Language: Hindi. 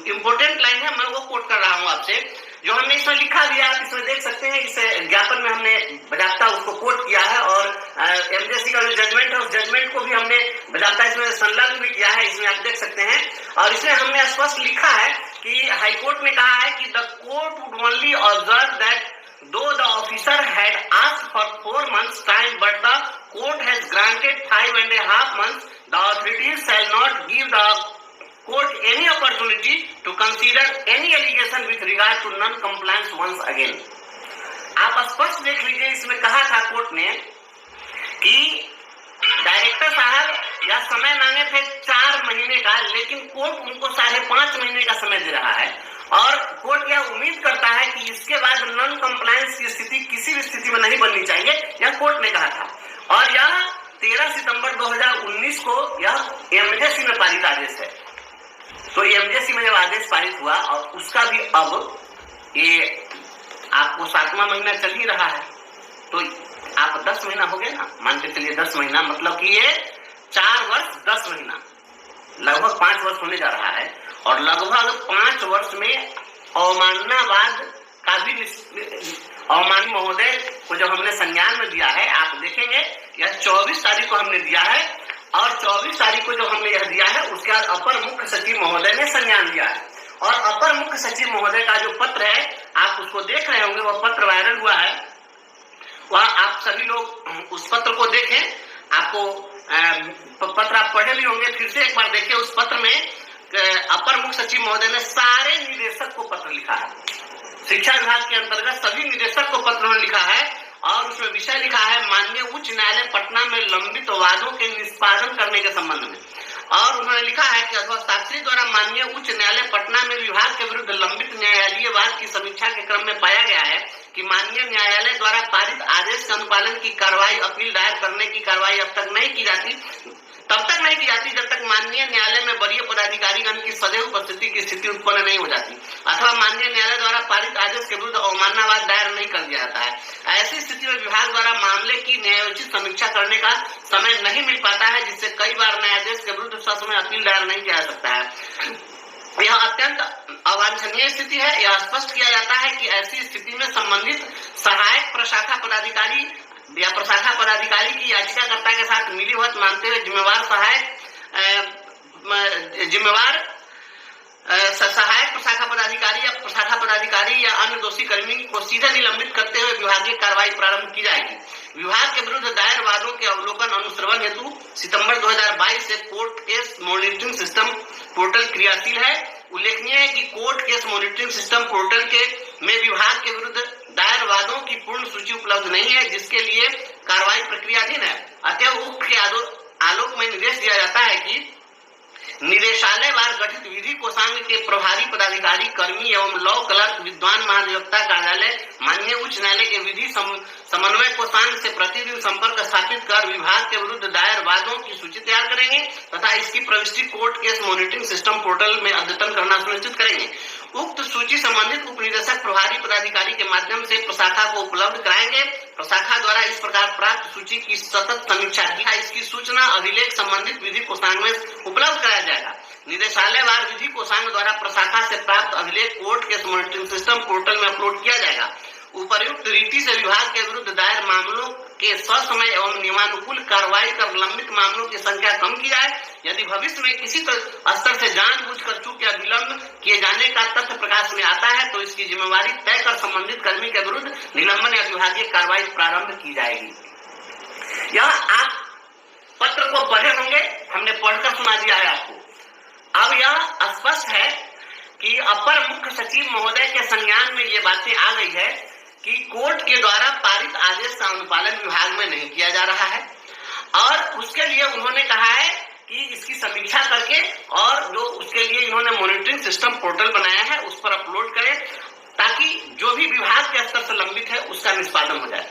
इंपॉर्टेंट लाइन है, मैं वो कोट कर रहा हूं आपसे, जो हमने इसमें लिखा दिया। आप इसमें देख सकते हैं, इस ज्ञापन में हमने बजाता उसको कोट किया है और एमजेसी का जो जजमेंट है उस जजमेंट को भी हमने बजाता इसमें संलग्न भी किया है, इसमें आप देख सकते हैं। और इसमें हमने स्पष्ट लिखा है कि हाईकोर्ट ने कहा है कि the court would only observe that though the officer had asked for 4 months time but the court has granted 5.5 months, the authorities shall not give the court any opportunity to consider any allegation with regard to non-compliance once again। आप स्पष्ट देख लीजिए, इसमें कहा था कोर्ट ने कि डायरेक्टर साहब या समय मांगे थे 4 महीने का, लेकिन कोर्ट उनको 5.5 महीने का समय दे रहा है और कोर्ट यह उम्मीद करता है कि इसके बाद नॉन कंप्लायंस की स्थिति किसी भी स्थिति में नहीं बननी चाहिए, यह कोर्ट ने कहा था। और यह 13 सितंबर 2019 को यह एमजेसी में पारित आदेश है। तो एमजेसी में जब आदेश पारित हुआ और उसका भी अब ये आपको 7वां महीना चल ही रहा है, तो आप 10 महीना हो गए ना, मान के चलिए 10 महीना, मतलब कि ये 4 वर्ष 10 महीना, लगभग 5 वर्ष होने जा रहा है। और लगभग 5 वर्ष में अवमाननावाद का भी अवमानी महोदय को जब हमने संज्ञान में दिया है, आप देखेंगे यह 24 तारीख को हमने दिया है और 24 तारीख को जो हमने यह दिया है उसके बाद अपर मुख्य सचिव महोदय ने संज्ञान दिया है। और अपर मुख्य सचिव महोदय का जो पत्र है आप उसको देख रहे होंगे, वह पत्र वायरल हुआ है, वह आप सभी लोग उस पत्र को देखें। आपको पत्र आप पढ़े भी होंगे, फिर से एक बार देखिए। उस पत्र में अपर मुख्य सचिव महोदय ने सारे निदेशक को पत्र लिखा है, शिक्षा विभाग के अंतर्गत सभी निदेशक को पत्र में लिखा है और उसमें विषय लिखा है माननीय उच्च न्यायालय पटना में लंबित वादों के निष्पादन करने के संबंध में। और उन्होंने लिखा है कि अध्यक्षात्री द्वारा माननीय उच्च न्यायालय पटना में विभाग के विरुद्ध लंबित न्यायालयीय वाद की समीक्षा के क्रम में पाया गया है कि माननीय न्यायालय द्वारा पारित आदेश के अनुपालन की कार्रवाई, अपील दायर करने की कार्रवाई अब तक नहीं की जाती, तब तक नहीं की जाती जब तक माननीय न्यायालय में वरीय पदाधिकारीगण की सदैव उपस्थिति की स्थिति उत्पन्न नहीं हो जाती अथवा माननीय न्यायालय द्वारा पारित आदेश के विरुद्ध अवमाननावाद दायर नहीं कर दिया जाता है। ऐसी स्थिति में विभाग द्वारा मामले की न्यायोचित समीक्षा करने का समय नहीं मिल पाता है, जिससे कई बार न्यायाधीश के विरुद्ध ससमय अपील दायर नहीं किया जा सकता है। यह अत्यंत अवांछनीय स्थिति है। यह स्पष्ट किया जाता है कि ऐसी स्थिति में संबंधित सहायक प्रशाखा पदाधिकारी या प्रशाखा पदाधिकारी की याचिकाकर्ता के साथ मिलीभगत मानते हुए जिम्मेवार सहायक प्रशाखा पदाधिकारी या अन्य दोषी कर्मी को सीधे निलंबित करते हुए विभागीय कार्रवाई प्रारंभ की जाएगी। विभाग के विरुद्ध दायर वादों के अवलोकन अनुश्रवण हेतु सितंबर 2022 से court case monitoring system portal क्रियाशील है। उल्लेखनीय है कि court case monitoring system portal में विभाग के विरुद्ध दायर वादों की पूर्ण सूची उपलब्ध नहीं है, जिसके लिए कार्रवाई प्रक्रियाधीन है। अतः उक्त के आलोक में निर्देश दिया जाता है कि निदेशालय वार गठित विधि कोषांग के प्रभारी पदाधिकारी कर्मी एवं लॉ क्लर्क विद्वान महाधिवक्ता कार्यालय माननीय उच्च न्यायालय के विधि समन्वय कोषांग से प्रतिदिन संपर्क स्थापित कर विभाग के विरुद्ध दायर वादों की सूची तैयार करेंगे तथा इसकी प्रविष्टि court case monitoring system portal में अद्यतन करना सुनिश्चित करेंगे। उक्त सूची संबंधित उप निदेशक प्रभारी पदाधिकारी के माध्यम से प्रशाखा को उपलब्ध कराएंगे। प्रशाखा द्वारा इस प्रकार प्राप्त सूची की सतत समीक्षा की, इसकी सूचना अभिलेख संबंधित विधि कोषांग में उपलब्ध कराया जाएगा। निदेशालय वार विधि कोषांग द्वारा प्रशाखा से प्राप्त अभिलेख court case monitoring system portal में अपलोड किया जाएगा। उपर्युक्त रीति से विभाग के विरुद्ध दायर मामलों के ससमय एवं नियमानुकूल कार्रवाई कर लंबित मामलों की संख्या कम की जाए। यदि भविष्य में किसी स्तर से जानबूझकर चूक या विलंब किए जाने का तथ्य प्रकाश में आता है तो इसकी जिम्मेवारी तय कर संबंधित कर्मी के विरुद्ध निलंबन या विभागीय कार्रवाई प्रारंभ की जाएगी। यह आप पत्र को पढ़े होंगे, हमने पढ़कर सुना दिया है आपको। अब यह स्पष्ट है कि अपर मुख्य सचिव महोदय के संज्ञान में ये बातें आ गई है कि कोर्ट के द्वारा पारित आदेश का अनुपालन विभाग में नहीं किया जा रहा है और उसके लिए उन्होंने कहा है कि इसकी समीक्षा करके और जो उसके लिए इन्होंने मॉनिटरिंग सिस्टम पोर्टल बनाया है उस पर अपलोड करें ताकि जो भी विभाग के स्तर से लंबित है उसका निष्पादन हो जाए।